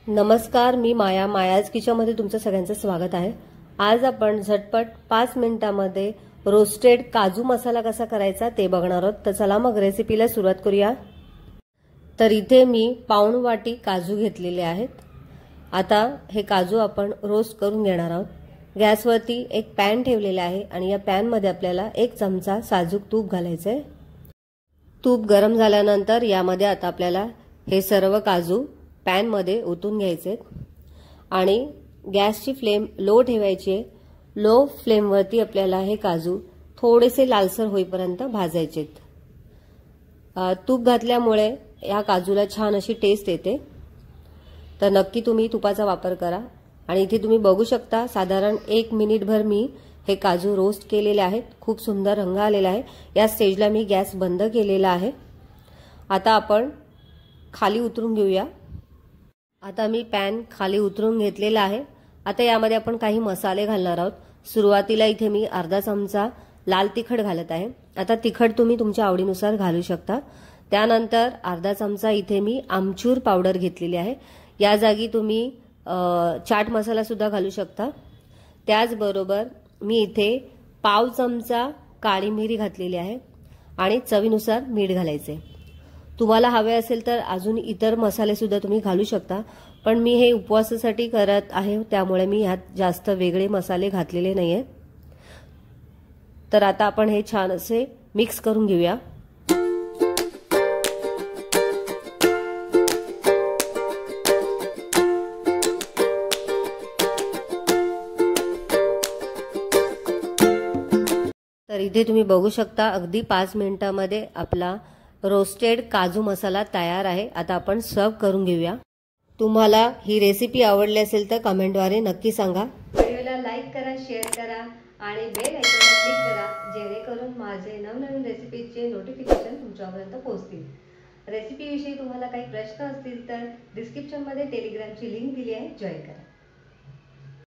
नमस्कार, मी मायाज किचनमध्ये तुमचं सगळ्यांचं स्वागत आहे। आज आपण झटपट 5 मिनिटांमध्ये रोस्टेड काजू मसाला कसा करायचा ते बघणार आहोत। तर चला मग रेसिपीला सुरुवात करूया। तर इथे मी पाऊण वाटी काजू घेतलेले आहेत। आता हे काजू आपण रोस्ट करून घेणार आहोत। गॅसवरती एक पॅन ठेवलेला आहे आणि या पॅन मध्ये आपल्याला 1 चमचा साजूक तूप घालायचे आहे। तूप गरम झाल्यानंतर यामध्ये आता आपल्याला हे सर्व काजू पॅन मध्ये ओतून घ्यायचे आणि गॅसची फ्लेम लो ठेवायची आहे। लो फ्लेम वरती आपल्याला हे काजू थोडेसे लालसर होईपर्यंत भाजायचे। तूप घातल्यामुळे या काजूला छान अशी टेस्ट येते। तर नक्की तुम्ही तुपाचा वापर करा। आणि इथे तुम्ही बघू शकता साधारण 1 मिनिटभर मी हे काजू रोस्ट केलेले आहेत। खूप सुंदर रंग आलेला आहे। या स्टेजला मी गॅस बंद केलेला आहे। आता आपण खाली उतरून घेऊया। आता मी पॅन खाली उतरून घेतलेला आहे। आता यामध्ये आपण काही मसाले घालणार आहोत। सुरुवातीला इथे मी अर्धा चमचा लाल तिखट घालत आहे। आता तिखट तुम्ही तुमच्या आवडीनुसार घालू शकता। त्यानंतर अर्धा चमचा इथे मी आमचूर पावडर घेतलेली आहे। या जागी तुम्ही चाट मसाला सुद्धा घालू शकता। त्याचबरोबर मी इथे पाव चमचा काळी मिरी घातलेली आहे आणि चवीनुसार मीठ घालायचे। तुम्हाला हवे असेल तर अजून इतर मसाले सुद्धा तुम्ही घालू शकता, पण मी हे उपवासासाठी करत आहे त्यामुळे मी यात जास्त वेगळे मसाले घातलेले नाहीये। तर आता आपण हे छान असे मिक्स करून घेऊया। तर इथे तुम्ही बघू शकता अगदी 5 मिनिटांमध्ये आपला रोस्टेड काजू मसाला तयार आहे। आता आपण सर्व करून घेऊया। तुम्हाला ही रेसिपी आवडली असेल तर कमेंटद्वारे नक्की सांगा। व्हिडिओला लाईक करा, शेअर करा आणि बेल आयकॉनला क्लिक करा जेणेकरून माझे नवनवीन रेसिपीचे नोटिफिकेशन तुमच्यापर्यंत पोहोचतील। रेसिपीविषयी तुम्हाला काही प्रश्न असतील तर डिस्क्रिप्शनमध्ये टेलिग्रामची लिंक दिली आहे, जॉईन करा।